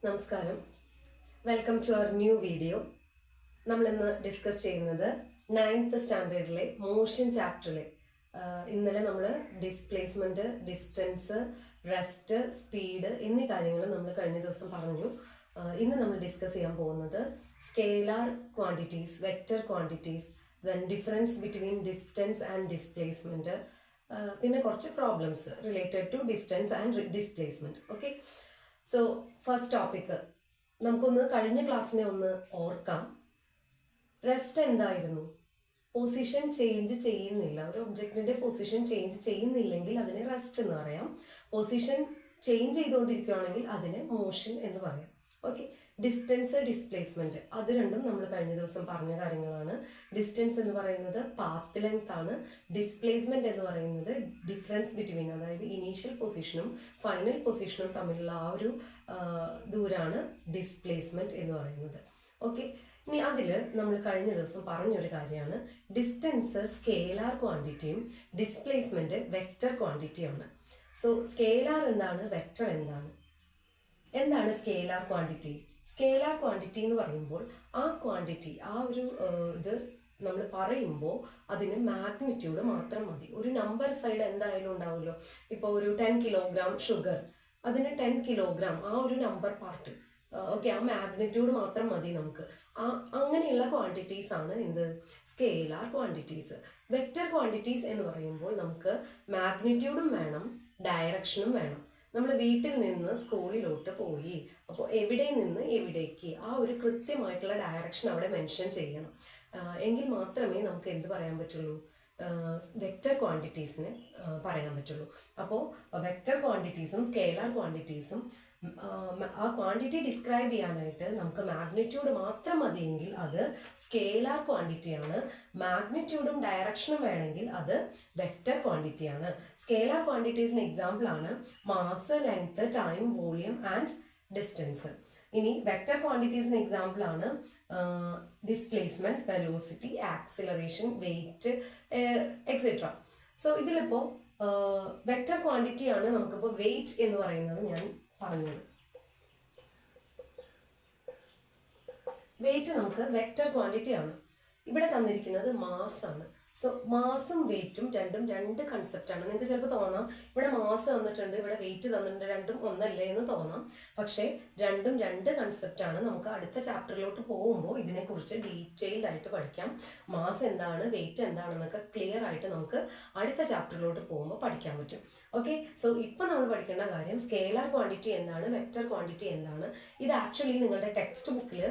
നമസ്കാരം, welcome to our new video. നമ്മളിന്ന് discuss ചെയ്യുന്നത് 9th സ്റ്റാൻഡേർഡിലെ മോഷൻ ചാപ്റ്ററിലെ ഇന്നലെ നമ്മൾ ഡിസ്പ്ലേസ്മെൻറ്റ്, ഡിസ്റ്റൻസ്, റെസ്റ്റ്, സ്പീഡ് എന്നീ കാര്യങ്ങൾ നമ്മൾ കഴിഞ്ഞ ദിവസം പറഞ്ഞു. ഇന്ന് നമ്മൾ ഡിസ്കസ് ചെയ്യാൻ പോകുന്നത് scalar quantities, vector quantities, then difference between distance and displacement, പിന്നെ കുറച്ച് problems related to distance and displacement. Okay, so first topic നമുക്കൊന്ന് കഴിഞ്ഞ ക്ലാസ്സിനെ ഒന്ന് ഓർക്കാം. റെസ്റ്റ് എന്തായിരുന്നു? പൊസിഷൻ ചേഞ്ച് ചെയ്യുന്നില്ല, ഒരു ഒബ്ജക്റ്റിന്റെ പൊസിഷൻ ചേഞ്ച് ചെയ്യുന്നില്ലെങ്കിൽ അതിനെ റെസ്റ്റ് എന്ന് പറയാം. പൊസിഷൻ ചേഞ്ച് ചെയ്തുകൊണ്ടിരിക്കുകയാണെങ്കിൽ അതിനെ മോഷൻ എന്ന് പറയാം. ഓക്കെ, ഡിസ്റ്റൻസ്, ഡിസ്പ്ലേസ്മെന്റ്, അത് രണ്ടും നമ്മൾ കഴിഞ്ഞ ദിവസം പറഞ്ഞ കാര്യങ്ങളാണ്. ഡിസ്റ്റൻസ് എന്ന് പറയുന്നത് പാത്ത് ലെങ്ത് ആണ്. ഡിസ്പ്ലേസ്മെന്റ് എന്ന് പറയുന്നത് ഡിഫറൻസ് ബിറ്റ്വീൻ, അതായത് ഇനീഷ്യൽ പൊസിഷനും ഫൈനൽ പൊസിഷനും തമ്മിലുള്ള ആ ഒരു ദൂരാണ് ഡിസ്പ്ലേസ്മെന്റ് എന്ന് പറയുന്നത്. ഓക്കെ, ഇനി അതിൽ നമ്മൾ കഴിഞ്ഞ ദിവസം പറഞ്ഞൊരു കാര്യമാണ് ഡിസ്റ്റൻസ് സ്കേലാർ ക്വാണ്ടിറ്റിയും ഡിസ്പ്ലേസ്മെന്റ് വെക്റ്റർ ക്വാണ്ടിറ്റിയാണ്. സോ സ്കേലാർ എന്താണ്, വെക്റ്റർ എന്താണ്? എന്താണ് സ്കേലാർ ക്വാണ്ടിറ്റി? സ്കേലാർ ക്വാണ്ടിറ്റി എന്ന് പറയുമ്പോൾ ആ ക്വാണ്ടിറ്റി, ആ ഒരു ഇത് നമ്മൾ പറയുമ്പോൾ അതിന് മാഗ്നിറ്റ്യൂഡ് മാത്രം മതി. ഒരു നമ്പർ സൈഡ് എന്തായാലും ഉണ്ടാവുമല്ലോ. ഇപ്പോൾ ഒരു 10 കിലോഗ്രാം ഷുഗർ, അതിന് 10 കിലോഗ്രാം ആ ഒരു നമ്പർ പാർട്ട്, ഓക്കെ, ആ മാഗ്നിറ്റ്യൂഡ് മാത്രം മതി നമുക്ക്. അങ്ങനെയുള്ള ക്വാണ്ടിറ്റീസ് ആണ് എന്ത്? Scalar quantities. വെക്റ്റർ ക്വാണ്ടിറ്റീസ് എന്ന് പറയുമ്പോൾ നമുക്ക് മാഗ്നിറ്റ്യൂഡും വേണം, ഡയറക്ഷനും വേണം. നമ്മൾ വീട്ടിൽ നിന്ന് സ്കൂളിലോട്ട് പോയി, അപ്പോൾ എവിടെ നിന്ന് എവിടേക്ക് ആ ഒരു കൃത്യമായിട്ടുള്ള ഡയറക്ഷൻ അവിടെ മെൻഷൻ ചെയ്യണം. എങ്കിൽ മാത്രമേ നമുക്ക് എന്ത് പറയാൻ പറ്റുള്ളൂ? വെക്റ്റർ ക്വാണ്ടിറ്റീസിന് പറയാൻ പറ്റുള്ളൂ. അപ്പോൾ വെക്റ്റർ ക്വാണ്ടിറ്റീസും സ്കേലാർ ക്വാണ്ടിറ്റീസും ആ ക്വാണ്ടിറ്റി ഡിസ്ക്രൈബ് ചെയ്യാനായിട്ട് നമുക്ക് മാഗ്നിറ്റ്യൂഡ് മാത്രം മതിയെങ്കിൽ അത് സ്കേലാർ ക്വാണ്ടിറ്റിയാണ്. മാഗ്നിറ്റ്യൂഡും ഡയറക്ഷനും വേണമെങ്കിൽ അത് വെക്റ്റർ ക്വാണ്ടിറ്റിയാണ്. സ്കേലാർ ക്വാണ്ടിറ്റീസിന് എക്സാമ്പിൾ ആണ് mass, length, time, volume and distance. ഇനി വെക്റ്റർ ക്വാണ്ടിറ്റീസിന് എക്സാമ്പിൾ ആണ് displacement, velocity, acceleration, weight, etcetera. So ഇതിലിപ്പോൾ വെക്റ്റർ ക്വാണ്ടിറ്റി ആണ് നമുക്കിപ്പോൾ വെയിറ്റ് എന്ന് പറയുന്നത് ഞാൻ പറഞ്ഞത്. വെയിറ്റ് നമുക്ക് വെക്റ്റർ ക്വാണ്ടിറ്റി ആണ്. ഇവിടെ തന്നിരിക്കുന്നത് മാസ് ആണ്. സോ മാസും വെയിറ്റും രണ്ടും രണ്ട് കൺസെപ്റ്റ് ആണ്. നിങ്ങൾക്ക് ചിലപ്പോൾ തോന്നാം ഇവിടെ മാസ് തന്നിട്ടുണ്ട്, ഇവിടെ വെയിറ്റ് തന്നിട്ടുണ്ട്, രണ്ടും ഒന്നല്ലേ എന്ന് തോന്നാം. പക്ഷേ രണ്ടും രണ്ട് കൺസെപ്റ്റ് ആണ്. നമുക്ക് അടുത്ത ചാപ്റ്ററിലോട്ട് പോകുമ്പോൾ ഇതിനെക്കുറിച്ച് ഡീറ്റെയിൽഡ് ആയിട്ട് പഠിക്കാം. മാസ് എന്താണ്, വെയിറ്റ് എന്താണെന്നൊക്കെ ക്ലിയർ ആയിട്ട് നമുക്ക് അടുത്ത ചാപ്റ്ററിലോട്ട് പോകുമ്പോൾ പഠിക്കാൻ പറ്റും. ഓക്കെ, സോ ഇപ്പം നമ്മൾ പഠിക്കേണ്ട കാര്യം സ്കേലാർ ക്വാണ്ടിറ്റി എന്താണ്, വെക്റ്റർ ക്വാണ്ടിറ്റി എന്താണ്. ഇത് ആക്ച്വലി നിങ്ങളുടെ ടെക്സ്റ്റ് ബുക്കിൽ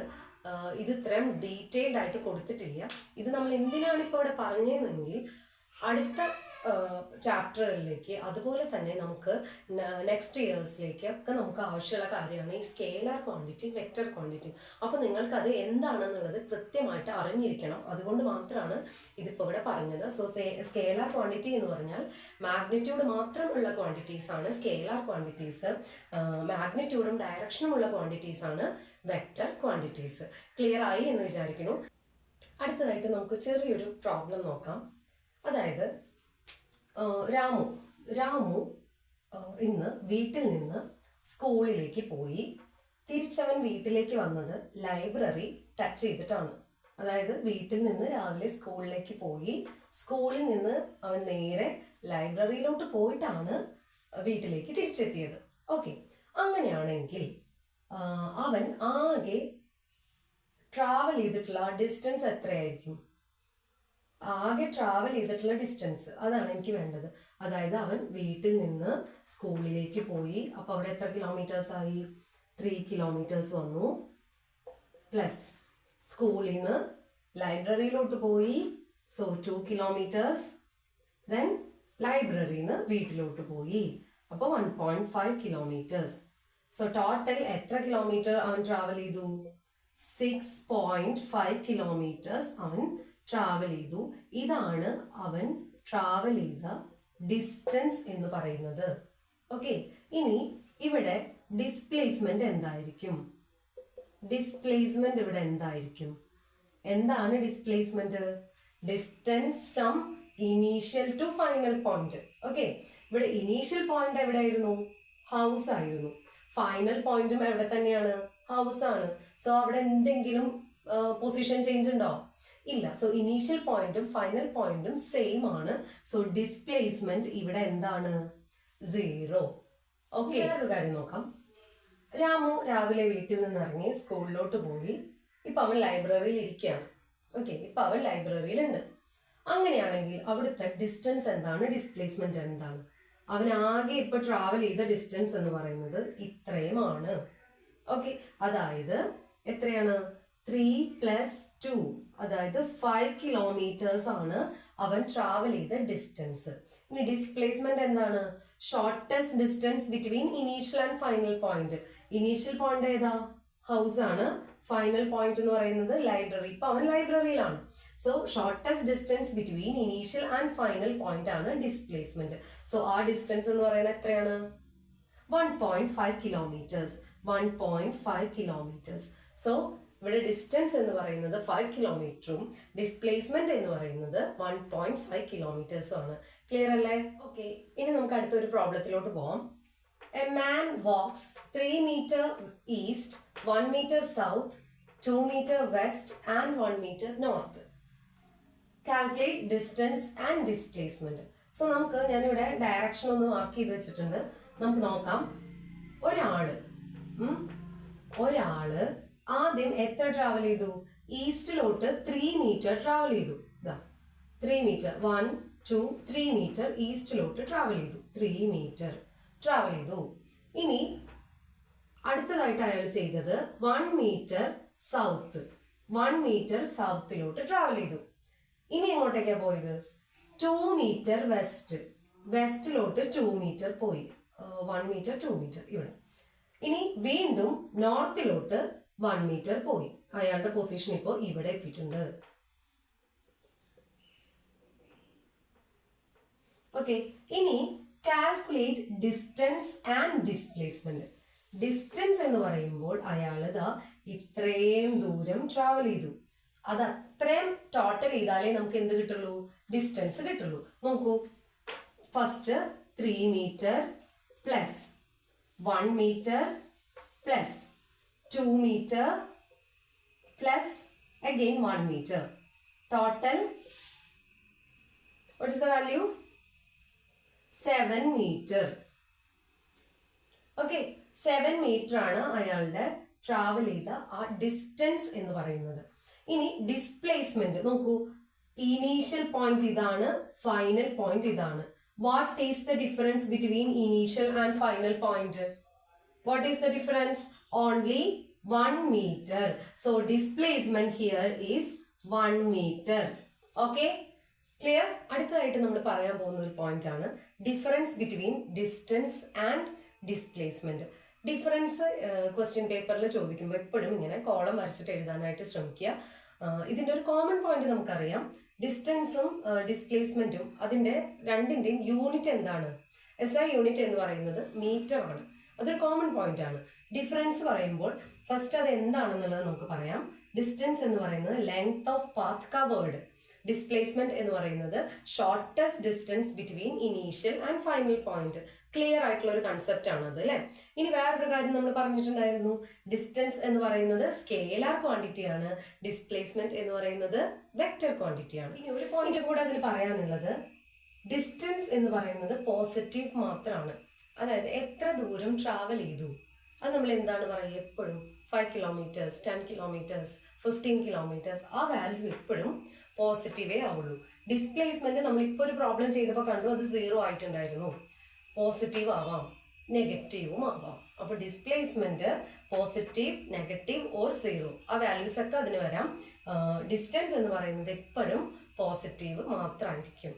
ഇത് ഇത്രയും ഡീറ്റെയിൽഡ് ആയിട്ട് കൊടുത്തിട്ടില്ല. ഇത് നമ്മൾ എന്തിനാണ് ഇപ്പോൾ ഇവിടെ പറഞ്ഞതെങ്കിൽ അടുത്ത ചാപ്റ്ററുകളിലേക്ക്, അതുപോലെ തന്നെ നമുക്ക് നെക്സ്റ്റ് ഇയേഴ്സിലേക്ക് ഒക്കെ നമുക്ക് ആവശ്യമുള്ള കാര്യമാണ് ഈ സ്കേലാർ ക്വാണ്ടിറ്റി, വെക്റ്റർ ക്വാണ്ടിറ്റി. അപ്പോൾ നിങ്ങൾക്കത് എന്താണെന്നുള്ളത് കൃത്യമായിട്ട് അറിഞ്ഞിരിക്കണം. അതുകൊണ്ട് മാത്രമാണ് ഇതിപ്പോൾ ഇവിടെ പറഞ്ഞത്. സോ സ്കേലാർ ക്വാണ്ടിറ്റി എന്ന് പറഞ്ഞാൽ മാഗ്നിറ്റ്യൂഡ് മാത്രമുള്ള ക്വാണ്ടിറ്റീസ് ആണ് സ്കേലാർ ക്വാണ്ടിറ്റീസ്. മാഗ്നിറ്റ്യൂഡും ഡയറക്ഷനും ഉള്ള ക്വാണ്ടിറ്റീസ് ആണ് വെക്റ്റർ ക്വാണ്ടിറ്റീസ്. ക്ലിയർ ആയി എന്ന് വിചാരിക്കുന്നു. അടുത്തതായിട്ട് നമുക്ക് ചെറിയൊരു പ്രോബ്ലം നോക്കാം. അതായത് രാമു ഇന്ന് വീട്ടിൽ നിന്ന് സ്കൂളിലേക്ക് പോയി. തിരിച്ചവൻ വീട്ടിലേക്ക് വന്നത് ലൈബ്രറി ടച്ച് ചെയ്തിട്ടാണ്. അതായത് വീട്ടിൽ നിന്ന് രാവിലെ സ്കൂളിലേക്ക് പോയി, സ്കൂളിൽ നിന്ന് അവൻ നേരെ ലൈബ്രറിയിലോട്ട് പോയിട്ടാണ് വീട്ടിലേക്ക് തിരിച്ചെത്തിയത്. ഓക്കെ, അങ്ങനെയാണെങ്കിൽ അവൻ ആകെ ട്രാവൽ ചെയ്തിട്ടുള്ള ഡിസ്റ്റൻസ് എത്രയായിരിക്കും? ആകെ ട്രാവൽ ചെയ്തിട്ടുള്ള ഡിസ്റ്റൻസ്, അതാണ് എനിക്ക് വേണ്ടത്. അതായത് അവൻ വീട്ടിൽ നിന്ന് സ്കൂളിലേക്ക് പോയി, അപ്പോൾ അവിടെ എത്ര കിലോമീറ്റേഴ്സ് ആയി? 3 കിലോമീറ്റേഴ്സ് വന്നു. പ്ലസ് സ്കൂളിൽ നിന്ന് ലൈബ്രറിയിലോട്ട് പോയി, സോ 2 കിലോമീറ്റേഴ്സ്. ദെൻ ലൈബ്രറിയിൽ നിന്ന് വീട്ടിലോട്ട് പോയി, അപ്പോൾ 1.5 കിലോമീറ്റേഴ്സ്. സോ ടോട്ടൽ എത്ര കിലോമീറ്റർ അവൻ ട്രാവൽ ചെയ്തു? 6.5 കിലോമീറ്റേഴ്സ് അവൻ ട്രാവൽ ചെയ്തു. ഇതാണ് അവൻ ട്രാവൽ ചെയ്ത ഡിസ്റ്റൻസ് എന്ന് പറയുന്നത്. ഓക്കെ, ഇനി ഇവിടെ ഡിസ്പ്ലേസ്മെന്റ് എന്തായിരിക്കും? ഡിസ്പ്ലേസ്മെന്റ് ഇവിടെ എന്തായിരിക്കും? എന്താണ് displacement? Distance from initial to final point. Okay, ഇവിടെ ഇനീഷ്യൽ പോയിന്റ് എവിടെയായിരുന്നു? ഹൗസ് ആയിരുന്നു. ഫൈനൽ പോയിന്റും എവിടെ തന്നെയാണ്? ഹൗസ് ആണ്. സോ അവിടെ എന്തെങ്കിലും പൊസിഷൻ ചേഞ്ച് ഉണ്ടോ? ഇല്ല. സോ ഇനീഷ്യൽ പോയിന്റും ഫൈനൽ പോയിന്റും സെയിം ആണ്. സോ ഡിസ്പ്ലേസ്മെന്റ് ഇവിടെ എന്താണ്? 0. ഓക്കെ. വേറൊരു കാര്യം നോക്കാം. രാമു രാവിലെ വീട്ടിൽ നിന്ന് ഇറങ്ങി സ്കൂളിലോട്ട് പോയി. ഇപ്പൊ അവൻ ലൈബ്രറിയിൽ ഇരിക്കുകയാണ്. ഓക്കെ, ഇപ്പൊ അവൻ ലൈബ്രറിയിലുണ്ട്. അങ്ങനെയാണെങ്കിൽ അവിടുത്തെ ഡിസ്റ്റൻസ് എന്താണ്? ഡിസ്പ്ലേസ്മെന്റ് എന്താണ്? അവൻ ആകെ ഇപ്പൊ ട്രാവൽ ചെയ്ത ഡിസ്റ്റൻസ് എന്ന് പറയുന്നത് ഇത്രയുമാണ്. ഓക്കെ, അതായത് എത്രയാണ്? 3+2, അതായത് 5 കിലോമീറ്റേഴ്സ് ആണ് അവൻ ട്രാവൽ ചെയ്ത ഡിസ്റ്റൻസ്. ഇനി ഡിസ്പ്ലേസ്മെന്റ് എന്താണ്? Shortest distance between initial and final point. Initial point ഏതാ? ഹൗസ് ആണ്. ഫൈനൽ പോയിന്റ് എന്ന് പറയുന്നത് ലൈബ്രറി. ഇപ്പൊ അവൻ ലൈബ്രറിയിലാണ്. So shortest distance between initial and final point ആണ് ഡിസ്പ്ലേസ്മെന്റ്. സോ ആ ഡിസ്റ്റൻസ് എന്ന് പറയുന്നത് എത്രയാണ്? 1.5 കിലോമീറ്റേഴ്സ്. 1.5 കിലോമീറ്റേഴ്സ്. സോ ഇവിടെ ഡിസ്റ്റൻസ് എന്ന് പറയുന്നത് 5 കിലോമീറ്ററും ഡിസ്പ്ലേസ്മെന്റ് എന്ന് പറയുന്നത് 1.5 കിലോമീറ്റേഴ്സും ആണ്. ക്ലിയർ അല്ലേ? ഓക്കെ, ഇനി നമുക്ക് അടുത്തൊരു പ്രോബ്ലത്തിലോട്ട് പോവാം. A man walks 3 meter east, 1 meter south, 2 meter west and 1 meter north. Calculate distance and displacement. So നമുക്ക് ഞാനിവിടെ ഡയറക്ഷൻ ഒന്ന് മാർക്ക് ചെയ്ത് വെച്ചിട്ടുണ്ട്. നമുക്ക് നോക്കാം. ഒരാള് ആദ്യം എത്ര ട്രാവൽ ചെയ്തു? ഈസ്റ്റിലോട്ട് 3 meter ട്രാവൽ ചെയ്തു. 3 meter 1 2 3 meter ഈസ്റ്റിലോട്ട് ട്രാവൽ ചെയ്തു. 3 meter ട്രാവൽ ചെയ്തു. ഇനി അടുത്തതായിട്ട് അയാൾ ചെയ്തത് 1 meter സൗത്ത്. 1 meter സൗത്തിലോട്ട് ട്രാവൽ ചെയ്തു. ഇനി എങ്ങോട്ടേക്കാ പോയത്? 2 meter വെസ്റ്റ്. വെസ്റ്റിലോട്ട് 2 meter പോയി. 1 meter 2 meter ഇവിടെ. ഇനി വീണ്ടും നോർത്തിലോട്ട് 1 meter പോയി. അയാളുടെ പൊസിഷൻ ഇപ്പോൾ ഇവിടെ എത്തിയിട്ടുണ്ട്. ഓക്കെ, ഇനി calculate distance and displacement. Distance എന്ന് പറയുമ്പോൾ അയാൾ ഇത്രയും ദൂരം ട്രാവൽ ചെയ്തു. അത് അത്രയും ടോട്ടൽ ചെയ്താലേ നമുക്ക് എന്ത് കിട്ടുള്ളൂ? ഡിസ്റ്റൻസ് കിട്ടുള്ളൂ. നോക്കൂ, first 3 meter plus 1 meter plus 2 meter plus again 1 meter. Total, what is the value? 7 meter. Okay, 7 meter ആണ് അയാളുടെ ട്രാവൽ ചെയ്ത ആ ഡിസ്റ്റൻസ് എന്ന് പറയുന്നത്. ഇനി ഡിസ്പ്ലേസ്മെന്റ് നോക്കൂ, ഇനീഷ്യൽ പോയിന്റ് ഇതാണ്, ഫൈനൽ പോയിന്റ് ഇതാണ്. What is the difference between initial and final point? What is the difference? Only 1 meter. So displacement here is 1 meter. Okay, clear? അടുത്തതായിട്ട് നമ്മൾ പറയാൻ പോകുന്ന ഒരു പോയിന്റ് ആണ് difference between distance and displacement. Difference question പേപ്പറിൽ ചോദിക്കുമ്പോൾ എപ്പോഴും ഇങ്ങനെ കോളം വരച്ചിട്ട് എഴുതാനായിട്ട് ശ്രമിക്കുക. ഇതിന്റെ ഒരു കോമൺ പോയിന്റ് നമുക്കറിയാം. ഡിസ്റ്റൻസും ഡിസ്പ്ലേസ്മെന്റും അതിന്റെ രണ്ടിന്റെയും യൂണിറ്റ് എന്താണ്? SI യൂണിറ്റ് എന്ന് പറയുന്നത് മീറ്റർ ആണ്. അതൊരു കോമൺ പോയിന്റ് ആണ്. ഡിഫറൻസ് പറയുമ്പോൾ ഫസ്റ്റ് അത് എന്താണെന്നുള്ളത് നമുക്ക് പറയാം. ഡിസ്റ്റൻസ് എന്ന് പറയുന്നത് length of path covered. Displacement എന്ന് പറയുന്നത് shortest distance between initial and final point. Clear ആയിട്ടുള്ള ഒരു കൺസെപ്റ്റ് ആണ് അത്, അല്ലെ? ഇനി വേറൊരു കാര്യം നമ്മൾ പറഞ്ഞിട്ടുണ്ടായിരുന്നു. ഡിസ്റ്റൻസ് എന്ന് പറയുന്നത് സ്കെയിലാർ ക്വാണ്ടിറ്റി ആണ്. ഡിസ്പ്ലേസ്മെന്റ് എന്ന് പറയുന്നത് വെക്റ്റർ ക്വാണ്ടിറ്റി ആണ്. ഇനി ഒരു പോയിന്റ് കൂടെ അതിൽ പറയാനുള്ളത്, ഡിസ്റ്റൻസ് എന്ന് പറയുന്നത് പോസിറ്റീവ് മാത്രമാണ്. അതായത് എത്ര ദൂരം ട്രാവൽ ചെയ്തു അത് നമ്മൾ എന്താണ് പറയുക? എപ്പോഴും 5 kilometers, 10 kilometers, 15 kilometers, ആ വാല്യൂ എപ്പോഴും പോസിറ്റീവേ ആവുള്ളൂ. ഡിസ്പ്ലേസ്മെന്റ് നമ്മൾ ഇപ്പോൾ ഒരു പ്രോബ്ലം ചെയ്തപ്പോൾ കണ്ടു, അത് 0 ആയിട്ടുണ്ടായിരുന്നു. പോസിറ്റീവ് ആവാം, നെഗറ്റീവും ആവാം. അപ്പോൾ ഡിസ്പ്ലേസ്മെന്റ് പോസിറ്റീവ്, നെഗറ്റീവ് ഓർ 0, ആ വാല്യൂസ് ഒക്കെ അതിന് വരാം. ഡിസ്റ്റൻസ് എന്ന് പറയുന്നത് എപ്പോഴും പോസിറ്റീവ് മാത്രമായിരിക്കും.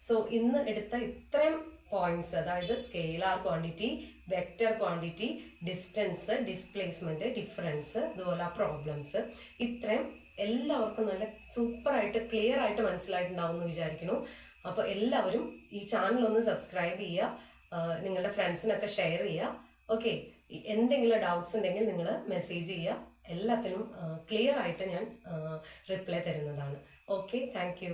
സോ ഇന്ന് എടുത്ത ഇത്രയും പോയിന്റ്സ്, അതായത് scalar quantity, vector quantity, distance, displacement, difference, അതുപോലെ പ്രോബ്ലംസ്, ഇത്രയും എല്ലാവർക്കും നല്ല സൂപ്പറായിട്ട് ക്ലിയർ ആയിട്ട് മനസ്സിലായിട്ടുണ്ടാവും എന്ന് വിചാരിക്കുന്നു. അപ്പോൾ എല്ലാവരും ഈ ചാനൽ ഒന്ന് സബ്സ്ക്രൈബ് ചെയ്യുക, നിങ്ങളുടെ ഫ്രണ്ട്സിനൊക്കെ ഷെയർ ചെയ്യുക. ഓക്കെ, എന്തെങ്കിലും ഡൗട്ട്സ് ഉണ്ടെങ്കിൽ നിങ്ങൾ മെസ്സേജ് ചെയ്യുക. എല്ലാത്തിനും ക്ലിയർ ആയിട്ട് ഞാൻ റിപ്ലൈ തരുന്നതാണ്. Okay, thank you.